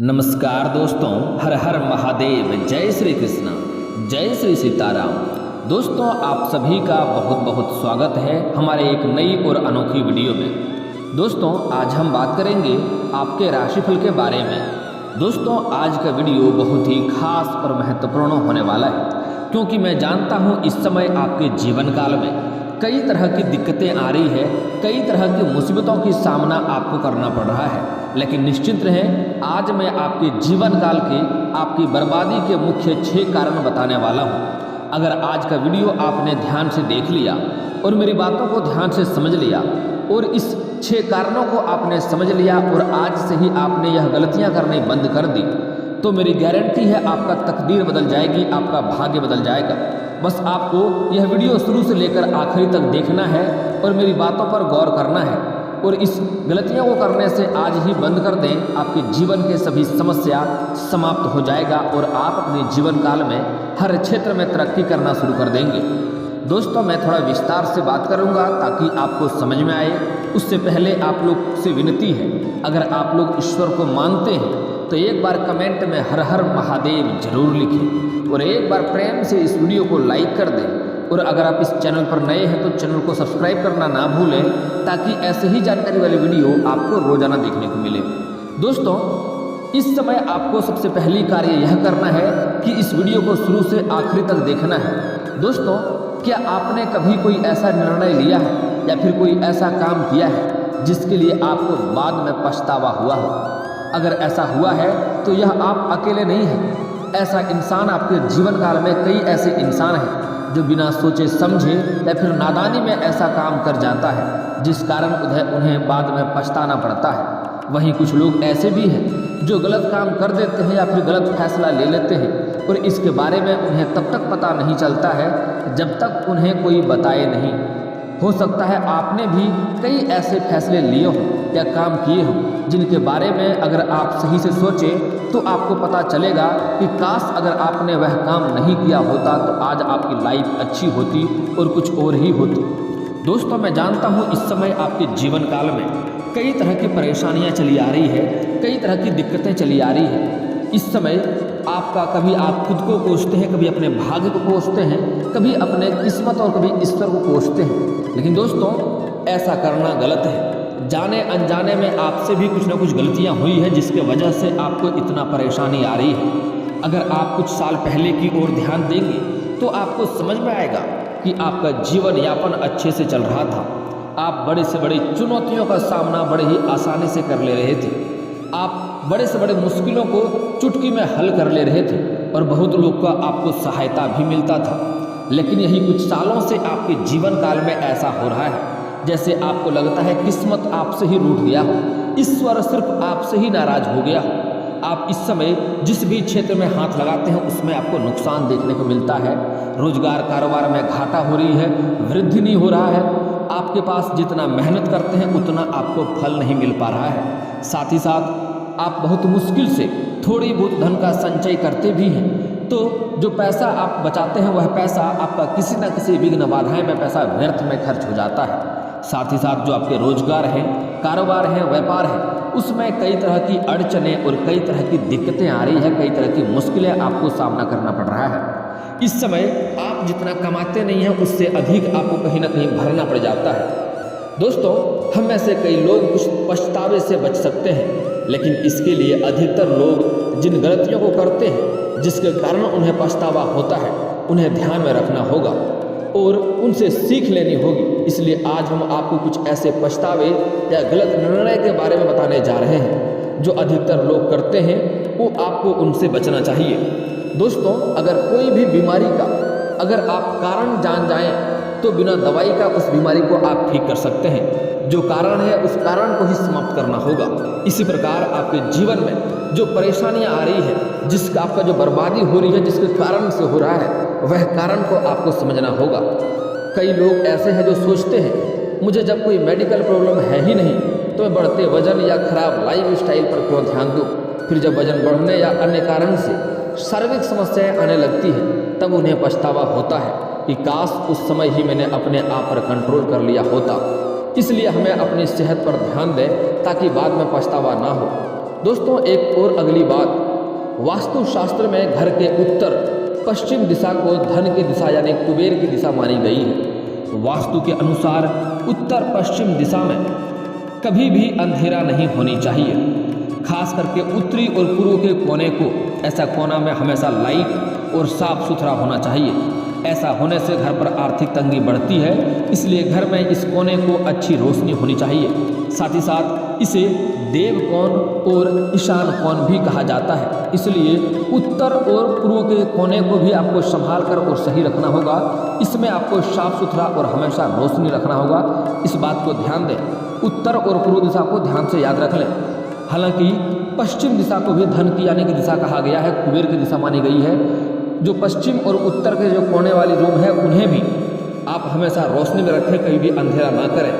नमस्कार दोस्तों, हर हर महादेव, जय श्री कृष्ण, जय श्री सीताराम। दोस्तों, आप सभी का बहुत बहुत स्वागत है हमारे एक नई और अनोखी वीडियो में। दोस्तों, आज हम बात करेंगे आपके राशिफल के बारे में। दोस्तों, आज का वीडियो बहुत ही खास और महत्वपूर्ण होने वाला है, क्योंकि मैं जानता हूँ इस समय आपके जीवन काल में कई तरह की दिक्कतें आ रही है, कई तरह की मुसीबतों की सामना आपको करना पड़ रहा है। लेकिन निश्चिंत रहें, आज मैं आपके जीवन काल के आपकी बर्बादी के मुख्य 6 कारण बताने वाला हूँ। अगर आज का वीडियो आपने ध्यान से देख लिया और मेरी बातों को ध्यान से समझ लिया और इस 6 कारणों को आपने समझ लिया और आज से ही आपने यह गलतियाँ करनी बंद कर दी, तो मेरी गारंटी है आपका तकदीर बदल जाएगी, आपका भाग्य बदल जाएगा। बस आपको यह वीडियो शुरू से लेकर आखिरी तक देखना है और मेरी बातों पर गौर करना है, और इस गलतियों को करने से आज ही बंद कर दें। आपके जीवन के सभी समस्या समाप्त हो जाएगा और आप अपने जीवन काल में हर क्षेत्र में तरक्की करना शुरू कर देंगे। दोस्तों, मैं थोड़ा विस्तार से बात करूंगा ताकि आपको समझ में आए। उससे पहले आप लोग से विनती है, अगर आप लोग ईश्वर को मानते हैं तो एक बार कमेंट में हर हर महादेव जरूर लिखें और एक बार प्रेम से इस वीडियो को लाइक कर दें। और अगर आप इस चैनल पर नए हैं तो चैनल को सब्सक्राइब करना ना भूलें, ताकि ऐसे ही जानकारी वाली वीडियो आपको रोजाना देखने को मिले। दोस्तों, इस समय आपको सबसे पहली कार्य यह करना है कि इस वीडियो को शुरू से आखिरी तक देखना है। दोस्तों, क्या आपने कभी कोई ऐसा निर्णय लिया है या फिर कोई ऐसा काम किया है जिसके लिए आपको बाद में पछतावा हुआ हो? अगर ऐसा हुआ है तो यह आप अकेले नहीं हैं। ऐसा इंसान आपके जीवन काल में कई ऐसे इंसान हैं जो बिना सोचे समझे या फिर नादानी में ऐसा काम कर जाता है जिस कारण उन्हें बाद में पछताना पड़ता है। वहीं कुछ लोग ऐसे भी हैं जो गलत काम कर देते हैं या फिर गलत फैसला ले लेते हैं और इसके बारे में उन्हें तब तक पता नहीं चलता है जब तक उन्हें कोई बताए नहीं। हो सकता है आपने भी कई ऐसे फैसले लिए हों या काम किए हों जिनके बारे में अगर आप सही से सोचें तो आपको पता चलेगा कि काश अगर आपने वह काम नहीं किया होता तो आज आपकी लाइफ अच्छी होती और कुछ और ही होती। दोस्तों, मैं जानता हूँ इस समय आपके जीवन काल में कई तरह की परेशानियाँ चली आ रही है, कई तरह की दिक्कतें चली आ रही है। इस समय आपका कभी आप खुद को कोसते हैं, कभी अपने भाग्य को कोसते हैं, कभी अपने किस्मत और कभी ईश्वर को कोसते हैं। लेकिन दोस्तों, ऐसा करना गलत है। जाने अनजाने में आपसे भी कुछ ना कुछ गलतियां हुई है जिसके वजह से आपको इतना परेशानी आ रही है। अगर आप कुछ साल पहले की ओर ध्यान देंगे तो आपको समझ में आएगा कि आपका जीवन यापन अच्छे से चल रहा था। आप बड़े से बड़ी चुनौतियों का सामना बड़े ही आसानी से कर ले रहे थे। आप बड़े से बड़े मुश्किलों को चुटकी में हल कर ले रहे थे और बहुत लोग का आपको सहायता भी मिलता था। लेकिन यही कुछ सालों से आपके जीवन काल में ऐसा हो रहा है जैसे आपको लगता है किस्मत आपसे ही रूठ गया हो, ईश्वर सिर्फ आपसे ही नाराज हो गया हो। आप इस समय जिस भी क्षेत्र में हाथ लगाते हैं उसमें आपको नुकसान देखने को मिलता है। रोजगार कारोबार में घाटा हो रही है, वृद्धि नहीं हो रहा है। आपके पास जितना मेहनत करते हैं उतना आपको फल नहीं मिल पा रहा है। साथ ही साथ आप बहुत मुश्किल से थोड़ी बहुत धन का संचय करते भी हैं, तो जो पैसा आप बचाते हैं वह पैसा आपका किसी न किसी विघ्न बाधाएं में पैसा व्यर्थ में खर्च हो जाता है। साथ ही साथ जो आपके रोजगार हैं, कारोबार हैं, व्यापार है, उसमें कई तरह की अड़चनें और कई तरह की दिक्कतें आ रही है, कई तरह की मुश्किलें आपको सामना करना पड़ रहा है। इस समय आप जितना कमाते नहीं हैं उससे अधिक आपको कहीं ना कहीं भरना पड़ जाता है। दोस्तों, हम में से कई लोग कुछ पछतावे से बच सकते हैं, लेकिन इसके लिए अधिकतर लोग जिन गलतियों को करते हैं जिसके कारण उन्हें पछतावा होता है उन्हें ध्यान में रखना होगा और उनसे सीख लेनी होगी। इसलिए आज हम आपको कुछ ऐसे पछतावे या गलत निर्णय के बारे में बताने जा रहे हैं जो अधिकतर लोग करते हैं, वो आपको उनसे बचना चाहिए। दोस्तों, अगर कोई भी बीमारी का अगर आप कारण जान जाएं तो बिना दवाई का उस बीमारी को आप ठीक कर सकते हैं। जो कारण है उस कारण को ही समाप्त करना होगा। इसी प्रकार आपके जीवन में जो परेशानियां आ रही है, जिसका आपका जो बर्बादी हो रही है, जिसके कारण से हो रहा है, वह कारण को आपको समझना होगा। कई लोग ऐसे हैं जो सोचते हैं मुझे जब कोई मेडिकल प्रॉब्लम है ही नहीं तो मैं बढ़ते वजन या खराब लाइफ स्टाइल पर क्यों ध्यान दूँ। फिर जब वजन बढ़ने या अन्य कारण से शारीरिक समस्याएं आने लगती हैं तब उन्हें पछतावा होता है कि काश उस समय ही मैंने अपने आप पर कंट्रोल कर लिया होता। इसलिए हमें अपनी सेहत पर ध्यान दें ताकि बाद में पछतावा ना हो। दोस्तों एक और अगली बात, वास्तुशास्त्र में घर के उत्तर पश्चिम दिशा को धन की दिशा यानी कुबेर की दिशा मानी गई है। वास्तु के अनुसार उत्तर पश्चिम दिशा में कभी भी अंधेरा नहीं होनी चाहिए। खास करके उत्तरी और पूर्व के कोने को, ऐसा कोना में हमेशा लाइट और साफ सुथरा होना चाहिए। ऐसा होने से घर पर आर्थिक तंगी बढ़ती है, इसलिए घर में इस कोने को अच्छी रोशनी होनी चाहिए। साथ ही साथ इसे देव कोण और ईशान कोण भी कहा जाता है, इसलिए उत्तर और पूर्व के कोने को भी आपको संभाल कर और सही रखना होगा। इसमें आपको साफ सुथरा और हमेशा रोशनी रखना होगा। इस बात को ध्यान दें, उत्तर और पूर्व दिशा को ध्यान से याद रख लें। हालांकि पश्चिम दिशा को भी धन की यानी कि दिशा कहा गया है, कुबेर की दिशा मानी गई है। जो पश्चिम और उत्तर के जो कोने वाली रूम है उन्हें भी आप हमेशा रोशनी में रखें, कभी भी अंधेरा ना करें।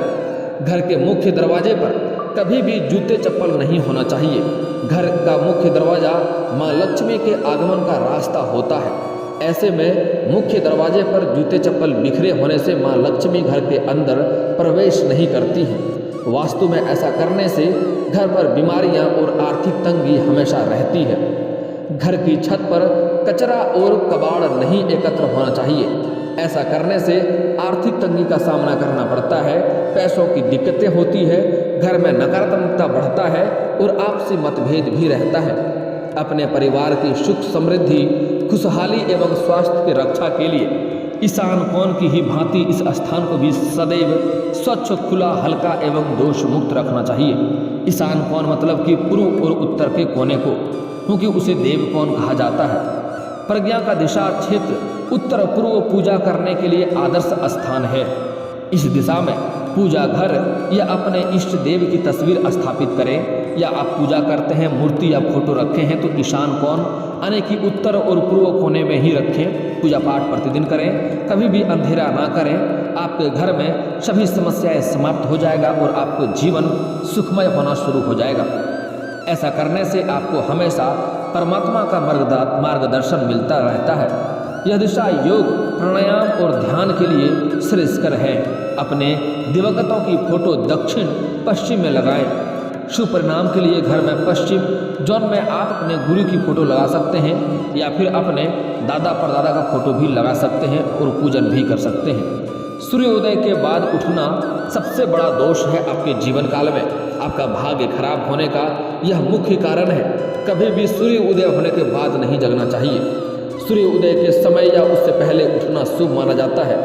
घर के मुख्य दरवाजे पर कभी भी जूते चप्पल नहीं होना चाहिए। घर का मुख्य दरवाजा माँ लक्ष्मी के आगमन का रास्ता होता है। ऐसे में मुख्य दरवाजे पर जूते चप्पल बिखरे होने से माँ लक्ष्मी घर के अंदर प्रवेश नहीं करती हैं। वास्तु में ऐसा करने से घर पर बीमारियां और आर्थिक तंगी हमेशा रहती है। घर की छत पर कचरा और कबाड़ नहीं एकत्र होना चाहिए। ऐसा करने से आर्थिक तंगी का सामना करना पड़ता है, पैसों की दिक्कतें होती है, घर में नकारात्मकता बढ़ता है और आपसी मतभेद भी रहता है। अपने परिवार की सुख समृद्धि, खुशहाली एवं स्वास्थ्य की रक्षा के लिए ईशान कोण की ही भांति इस स्थान को भी सदैव स्वच्छ, खुला, हल्का एवं दोष मुक्त रखना चाहिए। ईशान कोण मतलब कि पूर्व और उत्तर के कोने को, क्योंकि उसे देव कोण कहा जाता है। प्रज्ञा का दिशा क्षेत्र उत्तर पूर्व पूजा करने के लिए आदर्श स्थान है। इस दिशा में पूजा घर या अपने इष्ट देव की तस्वीर स्थापित करें, या आप पूजा करते हैं, मूर्ति या फोटो रखे हैं तो ईशान कोण यानी कि उत्तर और पूर्व कोने में ही रखें। पूजा पाठ प्रतिदिन करें, कभी भी अंधेरा ना करें। आपके घर में सभी समस्याएं समाप्त हो जाएगा और आपको जीवन सुखमय होना शुरू हो जाएगा। ऐसा करने से आपको हमेशा परमात्मा का मार्गदर्शन मिलता रहता है। यह दिशा योग, प्राणायाम और ध्यान के लिए श्रेयस्कर है। अपने दिवंगतों की फोटो दक्षिण पश्चिम में लगाएं। शुभ परिणाम के लिए घर में पश्चिम जोन में आप अपने गुरु की फोटो लगा सकते हैं, या फिर अपने दादा परदादा का फोटो भी लगा सकते हैं और पूजन भी कर सकते हैं। सूर्योदय के बाद उठना सबसे बड़ा दोष है आपके जीवन काल में। आपका भाग्य खराब होने का यह मुख्य कारण है। कभी भी सूर्य उदय होने के बाद नहीं जगना चाहिए। सूर्य उदय के समय या उससे पहले उठना शुभ माना जाता है।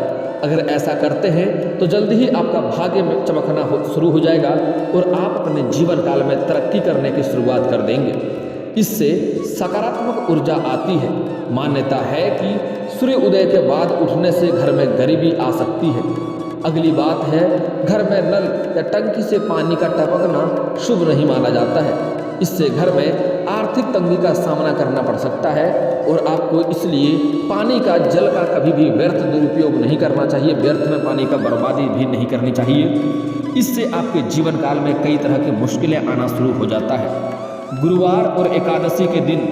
अगर ऐसा करते हैं तो जल्दी ही आपका भाग्य में चमकना शुरू हो जाएगा और आप अपने जीवन काल में तरक्की करने की शुरुआत कर देंगे। इससे सकारात्मक ऊर्जा आती है। मान्यता है कि सूर्य उदय के बाद उठने से घर में गरीबी आ सकती है। अगली बात है, घर में नल या टंकी से पानी का टपकना शुभ नहीं माना जाता है। इससे घर में आर्थिक तंगी का सामना करना पड़ सकता है और आपको इसलिए पानी का, जल का कभी भी व्यर्थ दुरुपयोग नहीं करना चाहिए। व्यर्थ में पानी का बर्बादी भी नहीं करनी चाहिए। इससे आपके जीवन काल में कई तरह की मुश्किलें आना शुरू हो जाता है। गुरुवार और एकादशी के दिन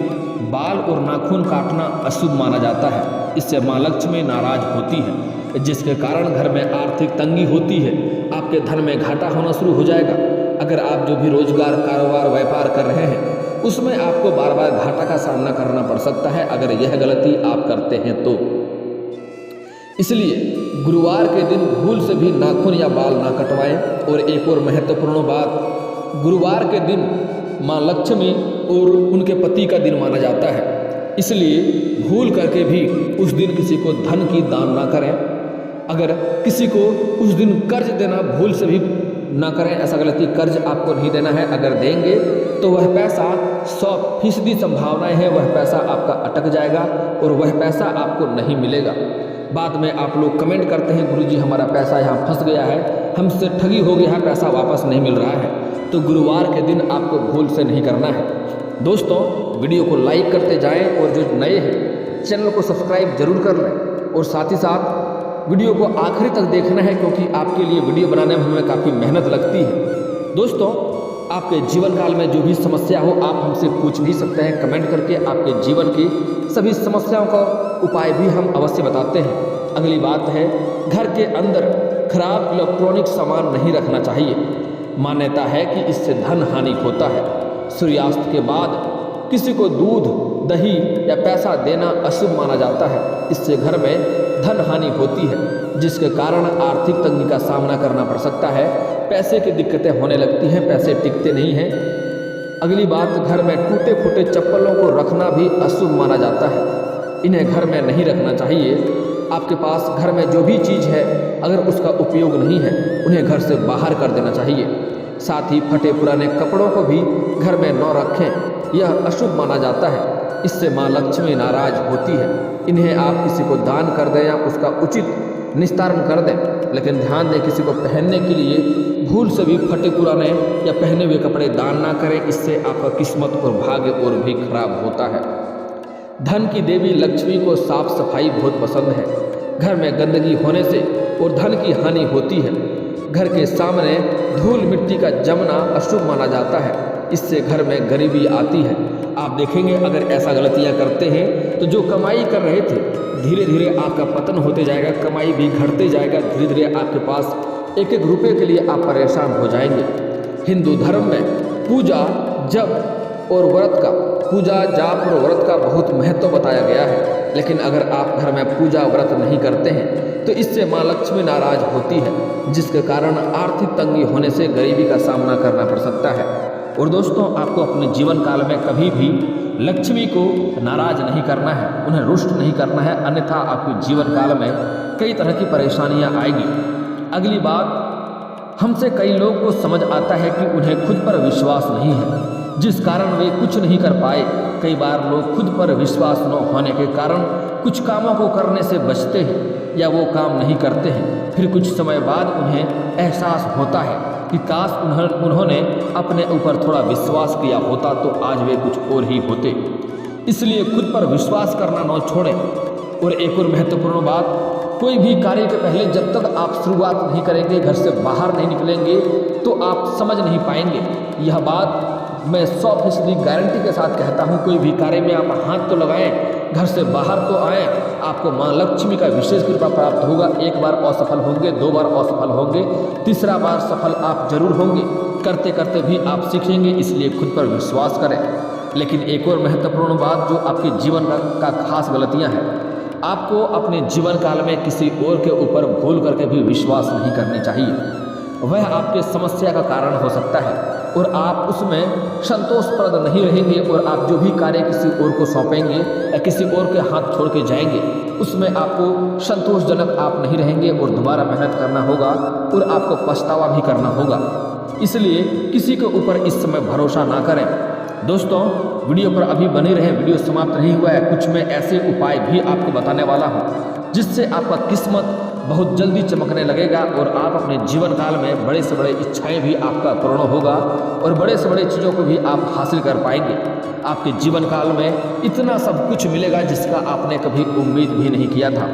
बाल और नाखून काटना अशुभ माना जाता है। इससे माँ लक्ष्मी नाराज होती है, जिसके कारण घर में आर्थिक तंगी होती है। आपके धन में घाटा होना शुरू हो जाएगा। अगर आप जो भी रोजगार, कारोबार, व्यापार कर रहे हैं उसमें आपको बार बार घाटा का सामना करना पड़ सकता है, अगर यह गलती आप करते हैं तो। इसलिए गुरुवार के दिन भूल से भी नाखून या बाल ना कटवाएं। और एक और महत्वपूर्ण बात, गुरुवार के दिन माँ लक्ष्मी और उनके पति का दिन माना जाता है। इसलिए भूल करके भी उस दिन किसी को धन की दान ना करें। अगर किसी को उस दिन कर्ज देना भूल से भी ना करें। ऐसा गलती, कर्ज आपको नहीं देना है। अगर देंगे तो वह पैसा 100% संभावनाएं है वह पैसा आपका अटक जाएगा और वह पैसा आपको नहीं मिलेगा। बाद में आप लोग कमेंट करते हैं, गुरुजी हमारा पैसा यहाँ फंस गया है, हमसे ठगी हो गया है, पैसा वापस नहीं मिल रहा है। तो गुरुवार के दिन आपको भूल से नहीं करना है। दोस्तों, वीडियो को लाइक करते जाएं और जो नए हैं चैनल को सब्सक्राइब जरूर कर लें और साथ ही साथ वीडियो को आखिरी तक देखना है, क्योंकि आपके लिए वीडियो बनाने में हमें काफ़ी मेहनत लगती है। दोस्तों, आपके जीवन काल में जो भी समस्या हो आप हमसे पूछ भी सकते हैं कमेंट करके। आपके जीवन की सभी समस्याओं का उपाय भी हम अवश्य बताते हैं। अगली बात है, घर के अंदर खराब इलेक्ट्रॉनिक सामान नहीं रखना चाहिए। मान्यता है कि इससे धन हानि होता है। सूर्यास्त के बाद किसी को दूध, दही या पैसा देना अशुभ माना जाता है। इससे घर में धन हानि होती है, जिसके कारण आर्थिक तंगी का सामना करना पड़ सकता है। पैसे की दिक्कतें होने लगती हैं, पैसे टिकते नहीं हैं। अगली बात, घर में टूटे फूटे चप्पलों को रखना भी अशुभ माना जाता है। इन्हें घर में नहीं रखना चाहिए। आपके पास घर में जो भी चीज़ है, अगर उसका उपयोग नहीं है, उन्हें घर से बाहर कर देना चाहिए। साथ ही फटे पुराने कपड़ों को भी घर में न रखें, यह अशुभ माना जाता है। इससे माँ लक्ष्मी नाराज होती है। इन्हें आप किसी को दान कर दें या उसका उचित निस्तारण कर दें, लेकिन ध्यान दें किसी को पहनने के लिए भूल से भी फटे पुराने या पहने हुए कपड़े दान ना करें। इससे आपका किस्मत और भाग्य और भी खराब होता है। धन की देवी लक्ष्मी को साफ सफाई बहुत पसंद है। घर में गंदगी होने से और धन की हानि होती है। घर के सामने धूल मिट्टी का जमना अशुभ माना जाता है। इससे घर में गरीबी आती है। आप देखेंगे अगर ऐसा गलतियां करते हैं तो जो कमाई कर रहे थे, धीरे धीरे आपका पतन होते जाएगा, कमाई भी घटते जाएगा। धीरे धीरे आपके पास एक एक रुपये के लिए आप परेशान हो जाएंगे। हिंदू धर्म में पूजा, जप और व्रत का जाप और व्रत का बहुत महत्व बताया गया है। लेकिन अगर आप घर में पूजा व्रत नहीं करते हैं तो इससे माँ लक्ष्मी नाराज होती है, जिसके कारण आर्थिक तंगी होने से गरीबी का सामना करना पड़ सकता है। और दोस्तों, आपको अपने जीवन काल में कभी भी लक्ष्मी को नाराज नहीं करना है, उन्हें रुष्ट नहीं करना है, अन्यथा आपके जीवन काल में कई तरह की परेशानियां आएगी। अगली बात, हमसे कई लोग को समझ आता है कि उन्हें खुद पर विश्वास नहीं है, जिस कारण वे कुछ नहीं कर पाए। कई बार लोग खुद पर विश्वास न होने के कारण कुछ कामों को करने से बचते हैं या वो काम नहीं करते हैं। फिर कुछ समय बाद उन्हें एहसास होता है कि काश उन्होंने अपने ऊपर थोड़ा विश्वास किया होता तो आज वे कुछ और ही होते। इसलिए खुद पर विश्वास करना न छोड़ें। और एक और महत्वपूर्ण बात, कोई भी कार्य के पहले जब तक आप शुरुआत नहीं करेंगे, घर से बाहर नहीं निकलेंगे, तो आप समझ नहीं पाएंगे। यह बात मैं 100% गारंटी के साथ कहता हूँ। कोई भी कार्य में आप हाथ तो लगाएं, घर से बाहर तो आएँ, आपको माँ लक्ष्मी का विशेष कृपा प्राप्त होगा। एक बार असफल होंगे, 2 बार असफल होंगे, तीसरा बार सफल आप जरूर होंगे। करते करते भी आप सीखेंगे, इसलिए खुद पर विश्वास करें। लेकिन एक और महत्वपूर्ण बात जो आपके जीवन का खास गलतियाँ हैं, आपको अपने जीवन काल में किसी और के ऊपर भूल करके भी विश्वास नहीं करने चाहिए। वह आपके समस्या का कारण हो सकता है और आप उसमें संतोषप्रद नहीं रहेंगे। और आप जो भी कार्य किसी और को सौंपेंगे या किसी और के हाथ छोड़ के जाएंगे, उसमें आपको संतोषजनक आप नहीं रहेंगे और दोबारा मेहनत करना होगा और आपको पछतावा भी करना होगा। इसलिए किसी के ऊपर इस समय भरोसा ना करें। दोस्तों, वीडियो पर अभी बने रहें, वीडियो समाप्त नहीं हुआ है। कुछ मैं ऐसे उपाय भी आपको बताने वाला हूँ जिससे आपका किस्मत बहुत जल्दी चमकने लगेगा और आप अपने जीवन काल में बड़े से बड़े इच्छाएं भी आपका पूर्ण होगा और बड़े से बड़े चीज़ों को भी आप हासिल कर पाएंगे। आपके जीवन काल में इतना सब कुछ मिलेगा जिसका आपने कभी उम्मीद भी नहीं किया था।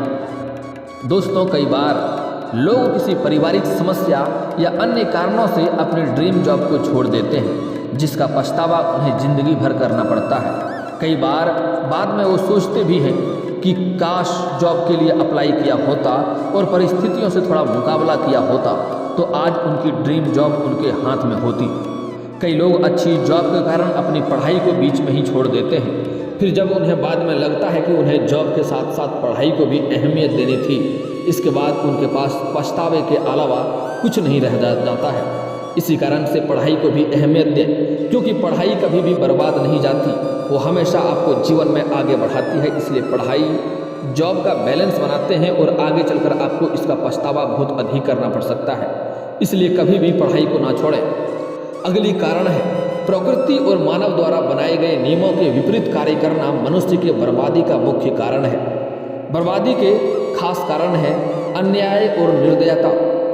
दोस्तों, कई बार लोग किसी पारिवारिक समस्या या अन्य कारणों से अपने ड्रीम जॉब को छोड़ देते हैं, जिसका पछतावा उन्हें जिंदगी भर करना पड़ता है। कई बार बाद में वो सोचते भी हैं कि काश जॉब के लिए अप्लाई किया होता और परिस्थितियों से थोड़ा मुकाबला किया होता तो आज उनकी ड्रीम जॉब उनके हाथ में होती। कई लोग अच्छी जॉब के कारण अपनी पढ़ाई को बीच में ही छोड़ देते हैं। फिर जब उन्हें बाद में लगता है कि उन्हें जॉब के साथ साथ पढ़ाई को भी अहमियत देनी थी, इसके बाद उनके पास पछतावे के अलावा कुछ नहीं रह जाता है। इसी कारण से पढ़ाई को भी अहमियत दें, क्योंकि पढ़ाई कभी भी बर्बाद नहीं जाती, वो हमेशा आपको जीवन में आगे बढ़ाती है। इसलिए पढ़ाई जॉब का बैलेंस बनाते हैं और आगे चलकर आपको इसका पछतावा बहुत अधिक करना पड़ सकता है। इसलिए कभी भी पढ़ाई को ना छोड़ें। अगली कारण है, प्रकृति और मानव द्वारा बनाए गए नियमों के विपरीत कार्य करना मनुष्य की बर्बादी का मुख्य कारण है। बर्बादी के खास कारण है अन्याय और निर्दयता।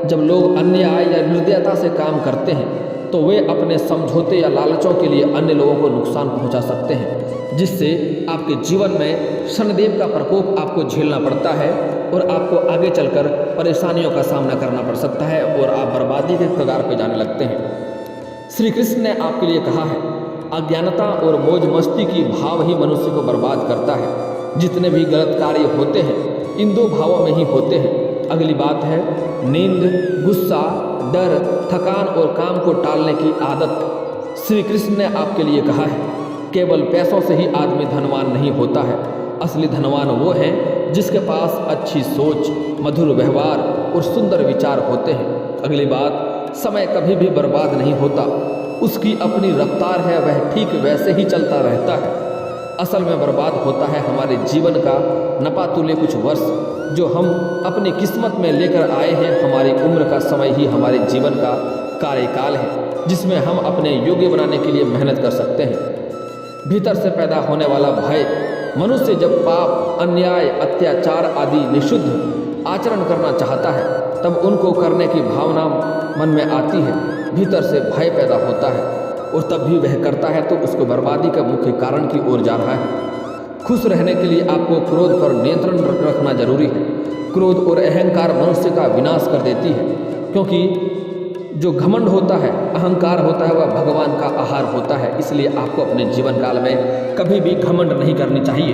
जब लोग अन्याय या निर्दयता से काम करते हैं तो वे अपने समझौते या लालचों के लिए अन्य लोगों को नुकसान पहुंचा सकते हैं, जिससे आपके जीवन में शनिदेव का प्रकोप आपको झेलना पड़ता है और आपको आगे चलकर परेशानियों का सामना करना पड़ सकता है और आप बर्बादी के कगार पर जाने लगते हैं। श्री कृष्ण ने आपके लिए कहा है, अज्ञानता और मौज मस्ती की भाव ही मनुष्य को बर्बाद करता है। जितने भी गलत कार्य होते हैं इन 2 भावों में ही होते हैं। अगली बात है, नींद, गुस्सा, डर, थकान और काम को टालने की आदत श्री कृष्ण ने आपके लिए कहा है, केवल पैसों से ही आदमी धनवान नहीं होता है। असली धनवान वो है जिसके पास अच्छी सोच, मधुर व्यवहार और सुंदर विचार होते हैं। अगली बात, समय कभी भी बर्बाद नहीं होता, उसकी अपनी रफ्तार है, वह ठीक वैसे ही चलता रहता है। असल में बर्बाद होता है हमारे जीवन का नपातुले कुछ वर्ष जो हम अपनी किस्मत में लेकर आए हैं। हमारी उम्र का समय ही हमारे जीवन का कार्यकाल है जिसमें हम अपने योग्य बनाने के लिए मेहनत कर सकते हैं। भीतर से पैदा होने वाला भय, मनुष्य जब पाप, अन्याय, अत्याचार आदि निषिद्ध आचरण करना चाहता है तब उनको करने की भावना मन में आती है। भीतर से भय पैदा होता है और तब भी वह करता है तो उसको बर्बादी का मुख्य कारण की ओर जा रहा है। खुश रहने के लिए आपको क्रोध पर नियंत्रण रखना जरूरी है। क्रोध और अहंकार मनुष्य का विनाश कर देती है, क्योंकि जो घमंड होता है, अहंकार होता है, वह भगवान का आहार होता है। इसलिए आपको अपने जीवन काल में कभी भी घमंड नहीं करनी चाहिए।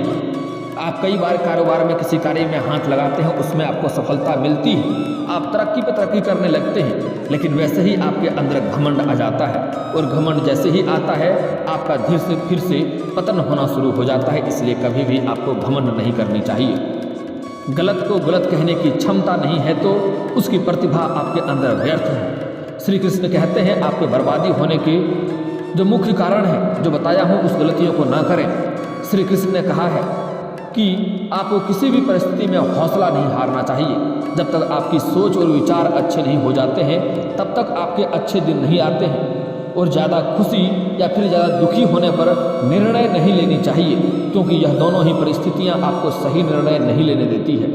आप कई बार कारोबार में किसी कार्य में हाथ लगाते हैं, उसमें आपको सफलता मिलती है, आप तरक्की पर तरक्की करने लगते हैं, लेकिन वैसे ही आपके अंदर घमंड आ जाता है और घमंड जैसे ही आता है आपका धीरे से फिर से पतन होना शुरू हो जाता है। इसलिए कभी भी आपको घमंड नहीं करनी चाहिए। गलत को गलत कहने की क्षमता नहीं है तो उसकी प्रतिभा आपके अंदर व्यर्थ है। श्री कृष्ण कहते हैं आपके बर्बादी होने के जो मुख्य कारण है, जो बताया हूँ, उस गलतियों को ना करें। श्री कृष्ण ने कहा है कि आपको किसी भी परिस्थिति में हौसला नहीं हारना चाहिए। जब तक आपकी सोच और विचार अच्छे नहीं हो जाते हैं तब तक आपके अच्छे दिन नहीं आते हैं। और ज़्यादा खुशी या फिर ज़्यादा दुखी होने पर निर्णय नहीं लेनी चाहिए, क्योंकि यह दोनों ही परिस्थितियां आपको सही निर्णय नहीं लेने देती है।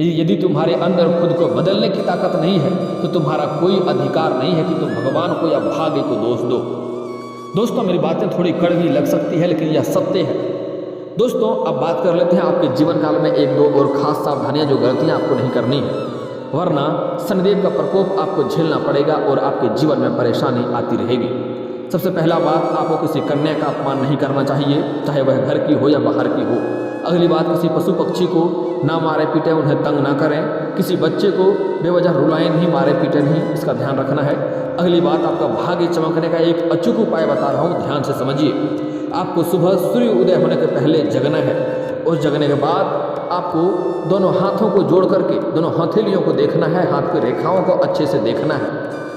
यदि तुम्हारे अंदर खुद को बदलने की ताकत नहीं है तो तुम्हारा कोई अधिकार नहीं है कि तुम भगवान को या भाग्य को दोष दो। दोस्तों, मेरी बातें थोड़ी कड़वी लग सकती है लेकिन यह सत्य है। दोस्तों, अब बात कर लेते हैं आपके जीवन काल में एक दो और खास सावधानियां जो गलतियां आपको नहीं करनी है, वरना शनिदेव का प्रकोप आपको झेलना पड़ेगा और आपके जीवन में परेशानी आती रहेगी। सबसे पहला बात, आपको किसी कन्या का अपमान नहीं करना चाहिए, चाहे वह घर की हो या बाहर की हो। अगली बात, किसी पशु पक्षी को ना मारे पीटे, उन्हें तंग ना करें। किसी बच्चे को बेवजह रुलाएं नहीं, मारे पीटे नहीं, इसका ध्यान रखना है। अगली बात, आपका भाग्य चमकने का एक अचूक उपाय बता रहा हूँ, ध्यान से समझिए। आपको सुबह सूर्य उदय होने के पहले जगना है और जगने के बाद आपको दोनों हाथों को जोड़ करके दोनों हथेलियों को देखना है, हाथ की रेखाओं को अच्छे से देखना है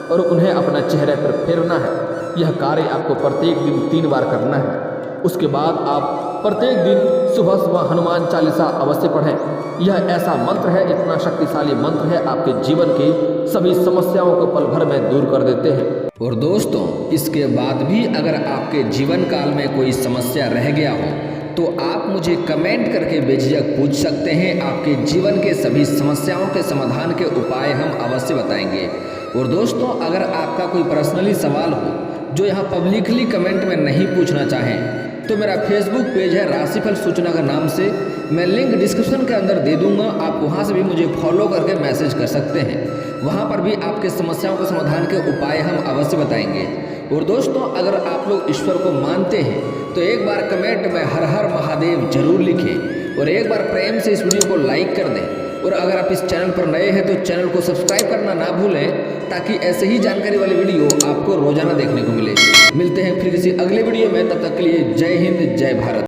और उन्हें अपना चेहरे पर फेरना है। यह कार्य आपको प्रत्येक दिन 3 बार करना है। उसके बाद आप प्रत्येक दिन सुबह सुबह हनुमान चालीसा अवश्य पढ़ें। यह ऐसा मंत्र है, इतना शक्तिशाली मंत्र है, आपके जीवन की सभी समस्याओं को पल भर में दूर कर देते हैं। और दोस्तों, इसके बाद भी अगर आपके जीवन काल में कोई समस्या रह गया हो तो आप मुझे कमेंट करके बेझिझक पूछ सकते हैं। आपके जीवन के सभी समस्याओं के समाधान के उपाय हम अवश्य बताएंगे। और दोस्तों, अगर आपका कोई पर्सनली सवाल हो जो यहाँ पब्लिकली कमेंट में नहीं पूछना चाहें तो मेरा फेसबुक पेज है राशिफल सूचना का नाम से, मैं लिंक डिस्क्रिप्शन के अंदर दे दूंगा। आप वहाँ से भी मुझे फॉलो करके मैसेज कर सकते हैं। वहाँ पर भी आपके समस्याओं के समाधान के उपाय हम अवश्य बताएंगे। और दोस्तों, अगर आप लोग ईश्वर को मानते हैं तो एक बार कमेंट में हर हर महादेव जरूर लिखें और एक बार प्रेम से इस वीडियो को लाइक कर दें। और अगर आप इस चैनल पर नए हैं तो चैनल को सब्सक्राइब करना ना भूलें, ताकि ऐसे ही जानकारी वाली वीडियो आपको रोजाना देखने को मिले। मिलते हैं फिर किसी अगले वीडियो में, तब तक के लिए जय हिंद, जय भारत।